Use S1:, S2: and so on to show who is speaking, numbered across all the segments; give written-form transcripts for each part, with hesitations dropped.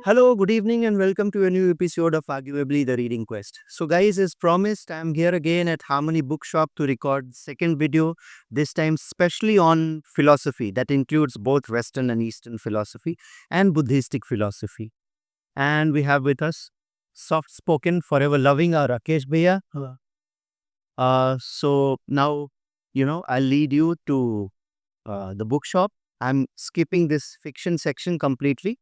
S1: Hello, good evening, and welcome to a new episode of Arguably the Reading Quest. So, guys, as promised, I'm here again at Harmony Bookshop to record second video, this time specially on philosophy that includes both Western and Eastern philosophy and Buddhistic philosophy. And we have with us soft spoken, forever loving our Rakesh Bhaiya. Hello. So now, I'll lead you to the bookshop. I'm skipping this fiction section completely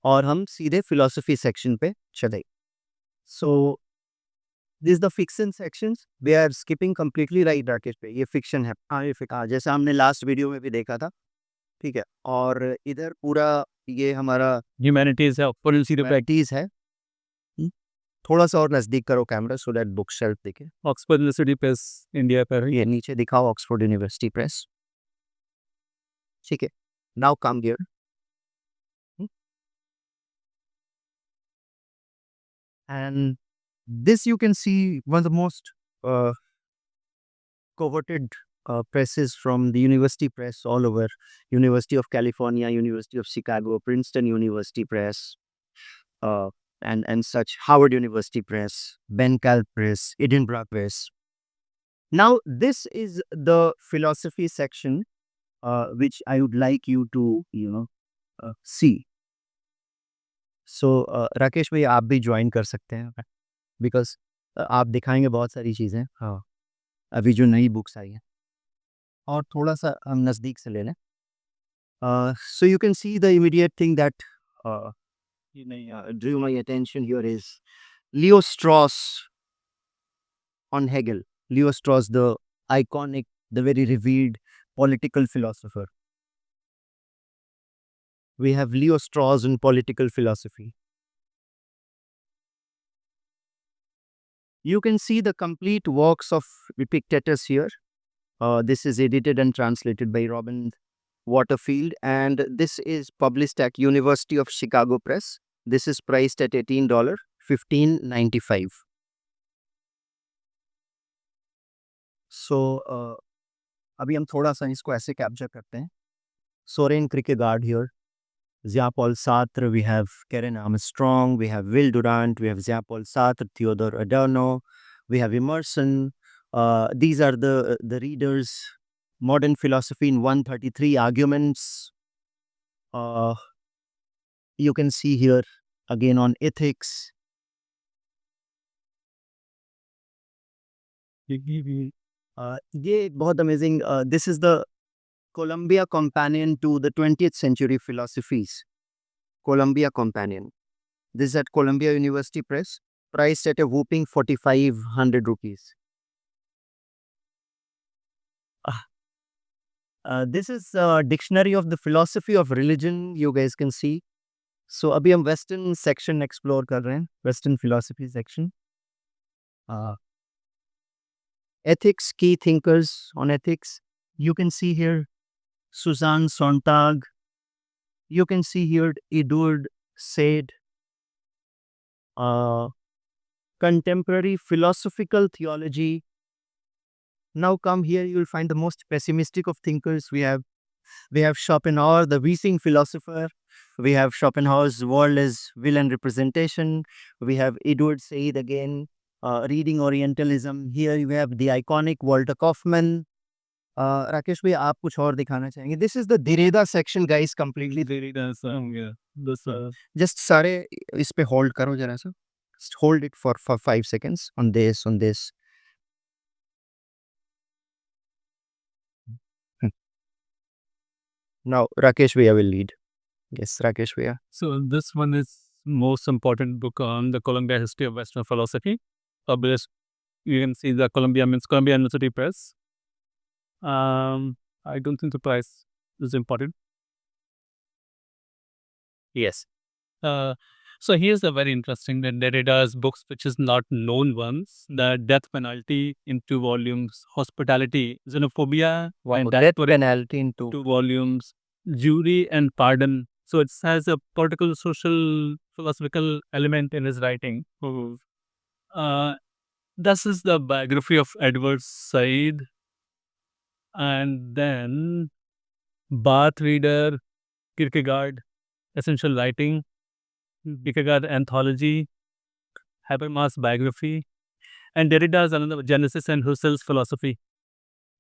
S1: और हम सीधे philosophy section पे चले. So this is the fiction sections. We are skipping completely right Rakesh पे. ये fiction है. हाँ ये fiction. जैसा हमने last video में भी देखा था. ठीक है. और इधर पूरा ये हमारा
S2: Humanities है, Oxford University Press.
S1: humanities है. थोड़ा सा और नजदीक करो camera so that book shelf दिखे.
S2: Oxford University Press, India पर है.
S1: ये नीचे दिखाओ Oxford University Press. ठीक है. Now come here. And this you can see one of the most coveted presses from the university press all over. University of California, University of Chicago, Princeton University Press, uh, and such, Howard University Press, Bencal Press, Edinburgh Press. Now, this is the philosophy section, which I would like you to, see. So, Rakesh भाई आप भी join कर सकते हैं because आप दिखाएंगे बहुत सारी चीज़ें हाँ अभी जो नई बुक्स आई हैं और थोड़ा सा हम नज़दीक से ले लें. So you can see the immediate thing that drew my attention here is Leo Strauss on Hegel. Leo Strauss, the iconic, the very revered political philosopher. We have Leo Strauss in political philosophy. You can see the complete works of Epictetus here. This is edited and translated by Robin Waterfield, and this is published at University of Chicago Press. This is priced at $18, $15.95. So, अभी हम थोड़ा सा इसको ऐसे capture करते हैं. Soren Kierkegaard here, Jean-Paul Sartre, we have Karen Armstrong, we have Will Durant, we have Jean-Paul Sartre, Theodore Adorno, we have Emerson. These are the readers. Modern philosophy in 133 arguments. You can see here again on ethics. ये बहुत amazing. This is the Columbia Companion to the 20th Century Philosophies. Columbia Companion. This is at Columbia University Press, priced at a whooping 4,500 rupees. This is a dictionary of the philosophy of religion, you guys can see. So अभी हम Western section explore कर रहे हैं, Western philosophy section. Ethics, key thinkers on ethics. You can see here Susan Sontag. You can see here Edward Said. Contemporary philosophical theology. Now come here, you will find the most pessimistic of thinkers. We have Schopenhauer, the Wiesing philosopher. We have Schopenhauer's world as will and representation. We have Edward Said again, reading Orientalism. Here you have the iconic Walter Kaufman. Rakesh भाई आप कुछ और दिखाना चाहेंगे. This is the दिरेदा section guys completely. Just सारे इस पे होल्ड करो जरा सा. Hold it for 5 seconds on this. Now Rakesh Bhaiya will lead. Yes, Rakesh Bhaiya.
S2: So this one is most important book on the Columbia history of Western philosophy. Published, you can see the Columbia means Columbia University Press. I don't think the price is important. Yes. So here's the very interesting that Derrida's books, which is not known ones, the Death Penalty in 2 volumes, Hospitality, Xenophobia, and
S1: Death penalty in 2
S2: volumes, Jury and Pardon. So it has a political, social, philosophical element in his writing. This is the biography of Edward Said, and then Bath Reader, Kierkegaard, Essential Writing, Kierkegaard anthology, Habermas biography, and Derrida's another Genesis and Husserl's philosophy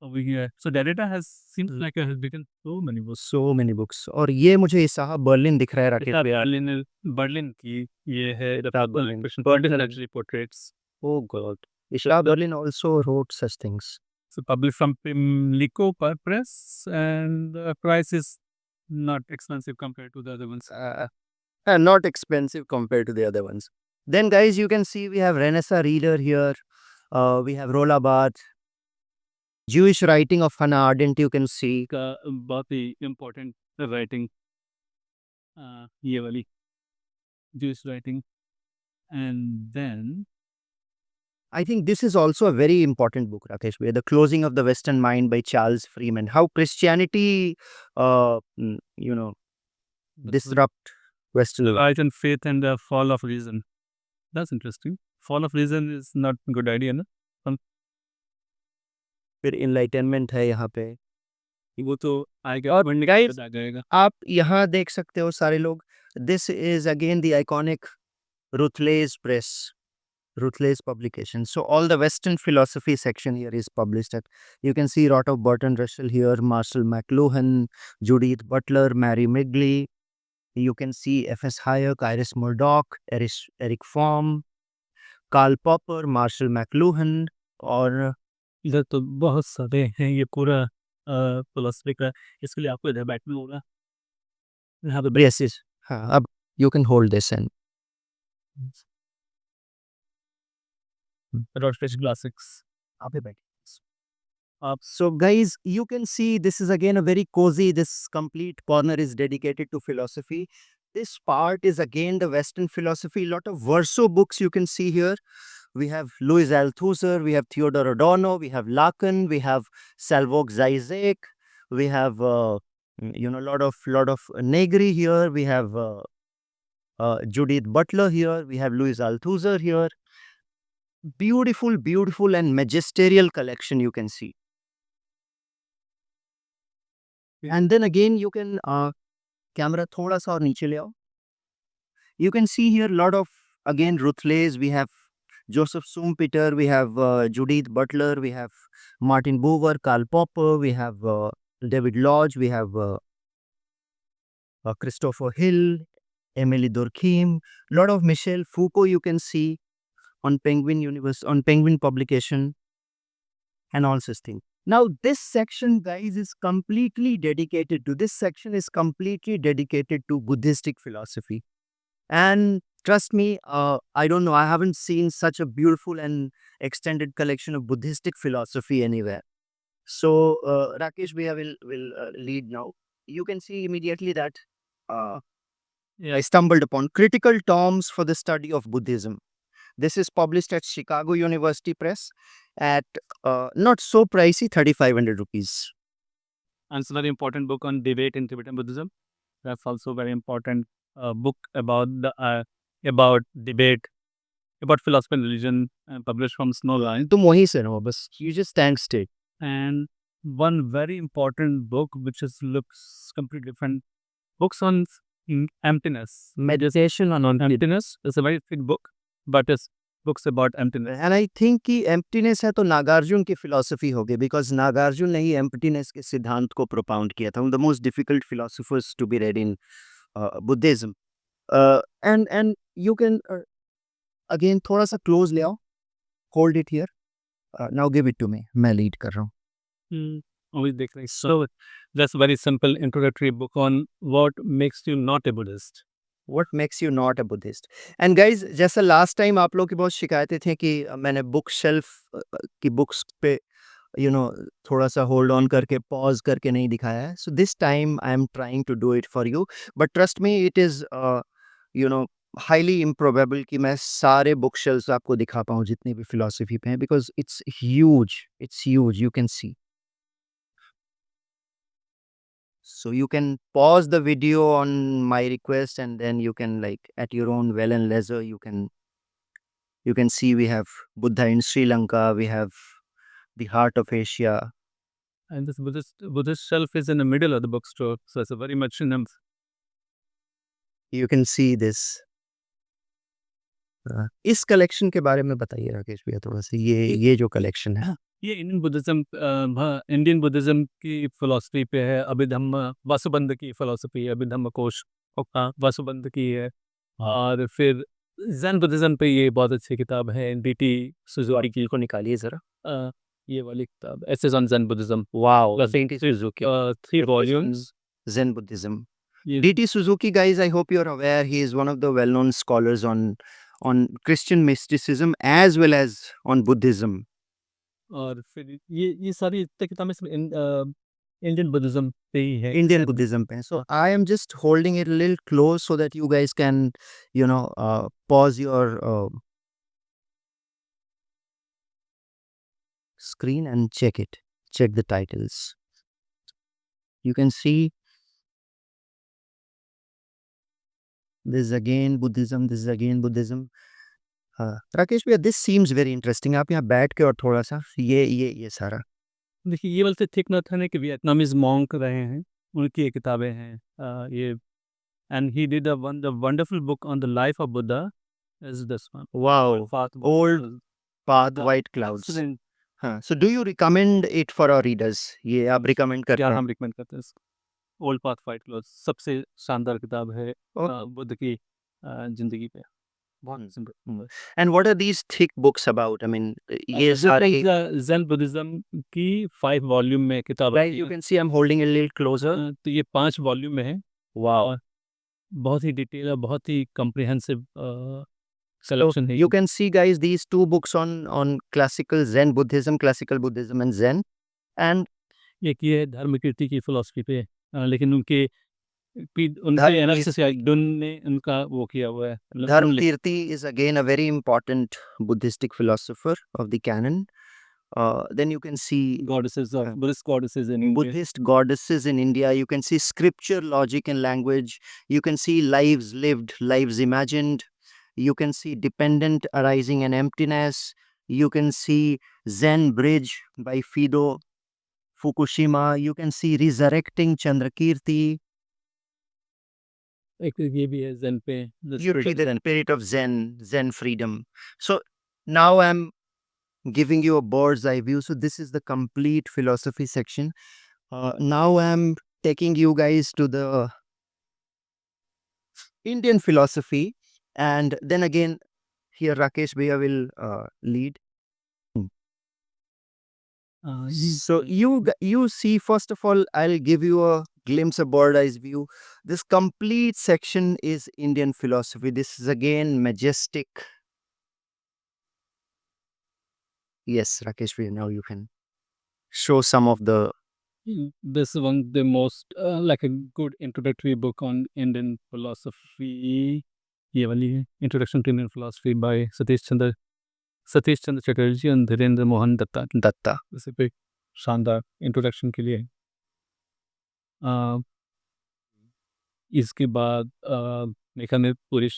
S2: over here. So Derrida has seems like has written so many books.
S1: So many books. और ये मुझे साहब Berlin दिख रहा है Rakesh
S2: Yeah,
S1: भैया.
S2: Berlin की ये है the
S1: Berlin.
S2: Berlin actually portraits.
S1: Oh God. Ishaq Berlin also wrote such things.
S2: So published from Pimlico Press, and the price is not expensive compared to the other ones.
S1: And not expensive compared to the other ones. Then guys, you can see we have Renaissance Reader here. We have Rolla Barthes. Jewish writing of Hannah Arendt, you can see.
S2: का बहुत ही important writing ये वाली Jewish writing, and then
S1: I think this is also a very important book, Rakesh Bhai, The Closing of the Western Mind by Charles Freeman. How Christianity, disrupt Western life.
S2: Rise and Faith and the Fall of Reason. That's interesting. Fall of Reason is not a good idea, ना?
S1: फिर enlightenment है यहाँ पे.
S2: वो तो आएगा
S1: और
S2: पढ़ने के
S1: guys,
S2: बाद आ जाएगा.
S1: आप यहाँ देख सकते हो सारे लोग. This is again the iconic Rutledge Press. Rutledge publication. So all the Western philosophy section here is published at. You can see lot of Bertrand Russell here, Marshall McLuhan, Judith Butler, Mary Migley. You can see F.S. Hayek, Iris Murdoch, Eric Fromm, Karl Popper, Marshall McLuhan, और
S2: इधर तो बहुत सारे हैं. ये पूरा philosophy का, इसके लिए आपको इधर बैठना होगा. यहाँ पे
S1: yes, yes. हाँ, अब you can hold this and
S2: Routledge Classics. आप ही बैठिए.
S1: so guys, you can see this is again a very cozy, this complete corner is dedicated to philosophy. This part is again the Western philosophy, lot of verso books you can see here. We have Louis Althusser, we have Theodor Adorno, we have Lacan, we have Slavoj Zizek, we have lot of Negri here, we have Judith Butler here, we have Louis Althusser here. Beautiful and magisterial collection you can see. And then again you can camera thoda sa aur niche le aao. You can see here lot of again Rutledge, we have Joseph Schumpeter, we have Judith Butler, we have Martin Buber, Karl Popper, we have David Lodge, we have Christopher Hill, Emily Durkheim, lot of Michel Foucault you can see on Penguin publication and all such things. Now this section guys is completely dedicated to Buddhistic philosophy. And trust me, I don't know, I haven't seen such a beautiful and extended collection of Buddhistic philosophy anywhere. So Rakesh Bhaiya will lead now. You can see immediately that I stumbled upon Critical Tomes for the Study of Buddhism. This is published at Chicago University Press at not so pricey, 3,500 rupees.
S2: And it's a very important book on debate in Tibetan Buddhism. That's also very important book about debate, about philosophy and religion, published from Snowline.
S1: तुम वहीं से रहो बस. You just stand still.
S2: And one very important book which looks completely different. Books on emptiness.
S1: Meditation on
S2: Emptiness is a very thick book, but it's books about emptiness.
S1: And I think कि emptiness है तो नागार्जुन की philosophy होगी, because Nagarjuna ने ही emptiness के सिद्धांत को propound किया था. One of the most difficult philosophers to be read in Buddhism. And you can again थोड़ा सा close ले आओ. Hold it here. Now give it to me. मैं lead कर रहा हूँ.
S2: Always देख रहे हैं. So that's a very simple introductory book on what makes you not a Buddhist.
S1: What makes you not a Buddhist? And guys, जैसा last time आप लोग की बहुत शिकायतें थी कि मैंने बुक शेल्फ की बुक्स पे थोड़ा सा होल्ड ऑन करके पॉज करके नहीं दिखाया है. So this time I am trying to do it for you, but trust me it is highly improbable कि मैं सारे बुक शेल्फ्स आपको दिखा पाऊँ जितने भी फिलोसफी पे हैं, because it's huge, you can see. So you can pause the video on my request, and then you can, like, at your own well and leisure, you can see we have Buddha in Sri Lanka, we have the heart of Asia.
S2: And this Buddhist shelf is in the middle of the bookstore, so it's a very much in
S1: You can see this. इस collection के बारे में बताइए राकेश भैया थोड़ा सा, ये जो कलेक्शन है।
S2: ये इंडियन बुद्धिज्म की फिलॉसफी पे है। अभिधम्म वसुबंध की फिलॉसफी है, अभिधम्म कोश वसुबंध की है। और फिर जैन बुद्धिज्म पे ये बहुत अच्छी किताब है, डीटी सुजुकी की।
S1: को निकालिए जरा।
S2: ये वाली किताब essays on Jain Buddhism,
S1: Wow,
S2: Plus,
S1: D.T. Suzuki.
S2: 3 volumes.
S1: Zen Buddhism.
S2: ये
S1: D.T. Suzuki, guys, I hope you're aware, he is one of the well-known scholars on Christian mysticism as well as on Buddhism.
S2: और फिर ये सारी इतनी किताबें सब Indian Buddhism पे ही है।
S1: Indian Buddhism. Pe. So I am just holding it a little close so that you guys can, pause your screen and check it. Check the titles. You can see this is again Buddhism. This is again Buddhism. Rakesh भैया, this seems very interesting. आप यहाँ बैठ के और थोड़ा सा ये सारा।
S2: देखिए, ये वाले थिक नथन है कि वियतनामीज मॉन्क रहे हैं, उनकी ये किताबें हैं। ये and he did a wonderful book on the life of Buddha is this one.
S1: Wow,
S2: Path
S1: old path,
S2: The
S1: white clouds.
S2: excellent.
S1: हाँ, so do you recommend it for our readers? ये आप recommend करते
S2: यार
S1: हैं?
S2: हम रिकमेंड करते हैं इसको। ओल्ड पाथ फाइट क्लोज सबसे शानदार किताब है बुद्ध की जिंदगी पे। बहुत simple.
S1: And what are these thick books about? I mean, ये सारे
S2: ज़ेन बुद्धिज्म की 5 वॉल्यूम में किताब
S1: guys, you can see I'm holding a little closer.
S2: तो ये 5 वॉल्यूम में है।
S1: Wow.
S2: और बहुत ही डिटेल और बहुत ही कॉम्प्रिहेंसिव
S1: So
S2: सिलेक्शन है।
S1: you can see, guys, these two books on classical Zen Buddhism, classical Buddhism and Zen. And
S2: एक ये धर्म कीर्ति की फिलॉसफी पे लेकिन उनके
S1: धर्म
S2: एनालिसिस डुन ने उनका वो किया हुआ है।
S1: Dharmakirti is again a very important Buddhistic philosopher of the canon. Then you can see
S2: goddesses of Buddhist goddesses in
S1: Buddhist goddesses in India. You can see scripture, logic, and language. You can see lives lived, lives imagined. You can see dependent arising and emptiness. You can see Zen Bridge by Fido Fukushima. You can see Resurrecting Chandrakirti.
S2: एक ये भी है zen पे
S1: You see the spirit of Zen freedom. So now I'm giving you a bird's eye view. So this is the complete philosophy section. Now I'm taking you guys to the Indian philosophy, and then again here Rakesh Bhaiya will lead. So you see, first of all, I'll give you a glimpse, a bird eyes view. This complete section is Indian philosophy. This is again majestic. Yes, Rakesh Bhaiya, now you can show some of the.
S2: this one the most like a good introductory book on Indian philosophy। ये वाली है introduction to Indian philosophy by Satish Chandra Chatterjee और धीरेन्द्र मोहन दत्ता। इसे पे शानदार introduction के लिए। इसके बाद मेघा में पूरी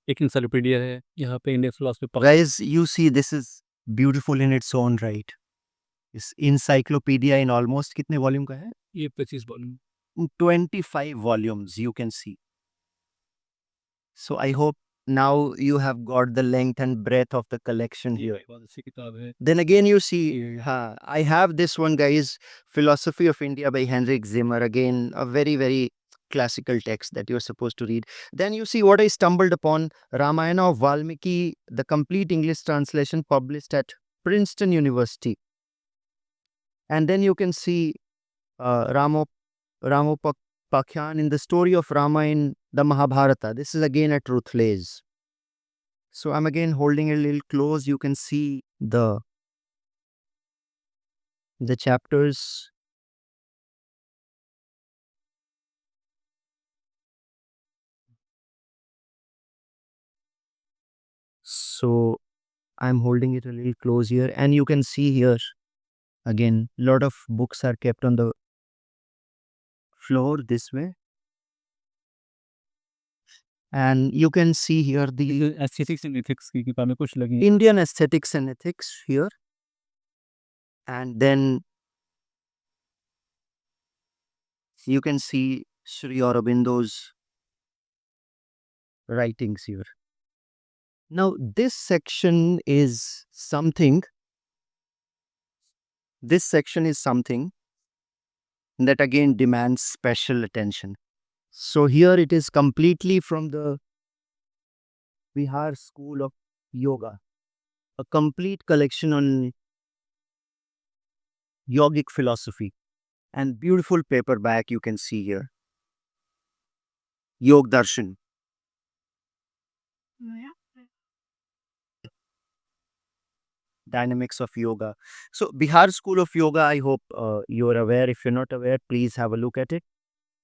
S2: एक इंसाइक्लोपीडिया है यहाँ पे Indian philosophy.
S1: Guys, you see, this is beautiful in its own right. This encyclopedia in almost कितने volume का है?
S2: ये 25 volume
S1: 25 volumes, you can see. So I hope now you have got the length and breadth of the collection here.
S2: बहुत अच्छी किताब है।
S1: Then again, you see, I have this one, guys, Philosophy of India by Henrik Zimmer. Again, a very, very classical text that you're supposed to read. Then you see what I stumbled upon, Ramayana of Valmiki, the complete English translation published at Princeton University. And then you can see Ramopakhyan in the story of Rama in the Mahabharata. This is again at Rutledge. So I'm again holding it a little close. You can see the chapters. So I'm holding it a little close here, and you can see here again a lot of books are kept on the floor this way, and you can see here the
S2: aesthetics and ethics की किताबें कुछ लगी।
S1: Indian aesthetics and ethics here, and then you can see Sri Aurobindo's writings here. Now, this section is something. This section is something that again demands special attention. So here it is completely from the Bihar School of Yoga, a complete collection on yogic philosophy, and beautiful paperback you can see here. Yog Darshan. Dynamics of Yoga. So, Bihar School of Yoga, I hope you're aware. If you're not aware, please have a look at it.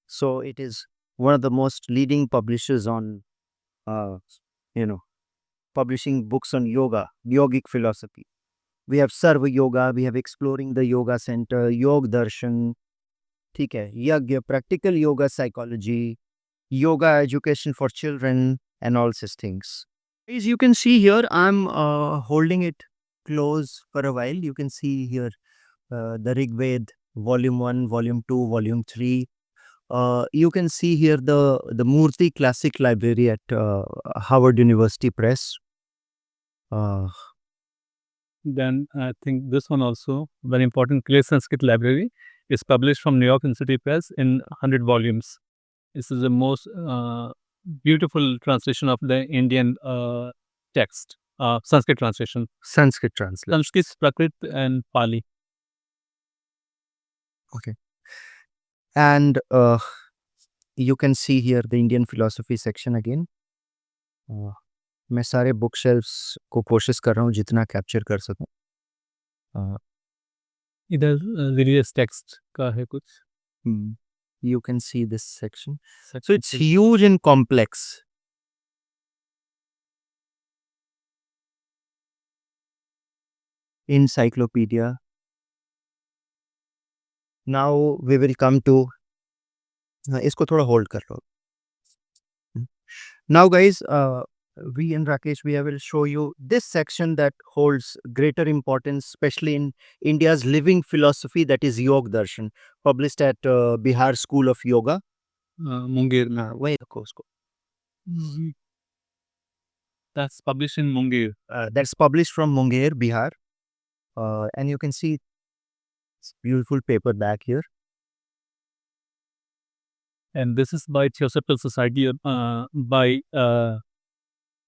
S1: So, it is one of the most leading publishers on, uh, you know, publishing books on yoga, yogic philosophy. We have Sarva Yoga, we have Exploring the Yoga Center, Yog Darshan, ठीक है, Yagya, Practical Yoga Psychology, Yoga Education for Children, and all such things. As you can see here, I'm holding it close for a while. You can see here the Rig Ved, Volume 1, Volume 2, Volume 3. You can see here the Murthy Classic Library at Howard University Press. Uh,
S2: Then I think this one also very important. Clear Sanskrit Library is published from New York Institute Press in 100 volumes. This is the most beautiful translation of the Indian text, Sanskrit translation.
S1: Sanskrit translation.
S2: Sanskrit, Prakrit, and Pali.
S1: Okay. And you can see here the Indian philosophy section again. मैं सारे book shelves को कोशिश कर रहा हूँ जितना capture कर सकूं.
S2: इधर religious text का है कुछ.
S1: You can see this section. So it's huge and complex. Encyclopedia. Now we will come to इसको थोड़ा hold कर लो. Now guys, we and Rakesh, we will show you this section that holds greater importance, especially in India's living philosophy, that is Yog Darshan, published at Bihar School of Yoga.
S2: Munger.
S1: Where goes?
S2: That's published in Munger.
S1: That's published from Munger, Bihar. And you can see it's beautiful paperback here.
S2: And this is by Theosophical Society, by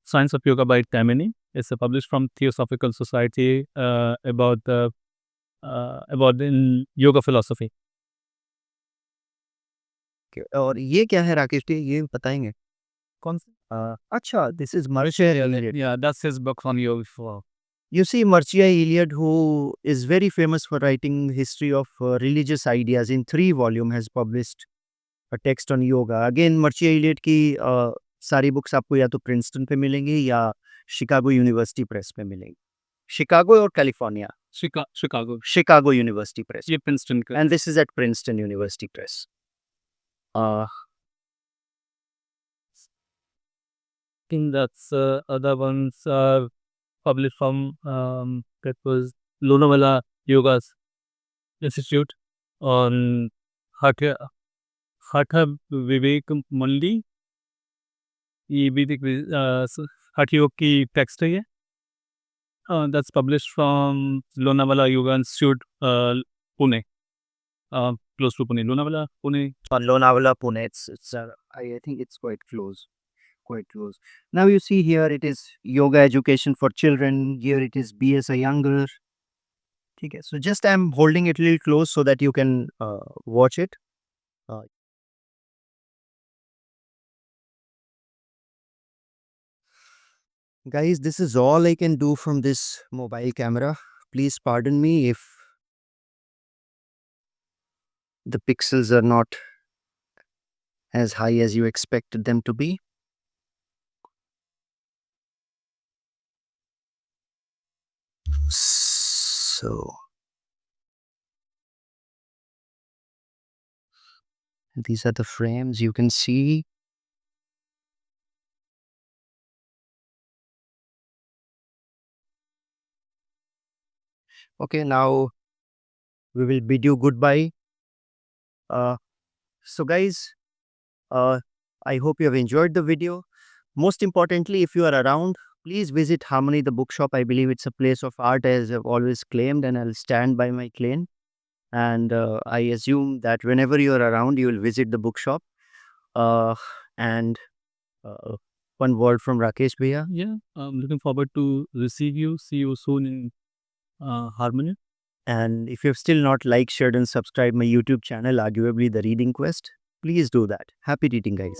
S2: Science of Yoga by Taimani. It's published from Theosophical Society about in yoga philosophy.
S1: और ये क्या है राकेश जी, ये बताएंगे कौन सा? अच्छा, this is Marcia Iliad.
S2: Yeah, that's his book on yoga.
S1: You see, Marcia Iliad, who is very famous for writing history of religious ideas, in 3 volume has published a text on yoga. Again, Marcia Iliad की सारी books आपको या तो Princeton पे मिलेंगी या Chicago university press पे मिलेंगी. शिकागो और California.
S2: Chicago.
S1: Chicago university press.
S2: ये Princeton का.
S1: And this is at Princeton University Press.
S2: I think that's other ones are published from that was Lonavala Yoga Institute on Hatha Vivek Mandi. ये वैदिक हठ योग की text है ये. That's published from Lonavala Yoga Institute, Pune. Close to Pune. Lonavala, Pune.
S1: Lonavala, Pune. It's I think it's quite close. Quite close. Now you see here it is yoga education for children. Here it is BS Iyengar. Okay, so just I'm holding it a little close so that you can watch it. Guys, this is all I can do from this mobile camera. Please pardon me if the pixels are not as high as you expected them to be. So these are the frames you can see. Okay, now we will bid you goodbye. So guys, I hope you have enjoyed the video. Most importantly, if you are around, Please visit Harmony the Bookshop. I believe it's a place of art, as I've always claimed, and I'll stand by my claim. And I assume that whenever you're around, you will visit the bookshop. And uh, one word from Rakesh Bhaiya.
S2: Yeah, I'm looking forward to receive you. See you soon in Harmony.
S1: And if you've still not liked, shared, and subscribed my YouTube channel, arguably the Reading Quest, please do that. Happy reading, guys.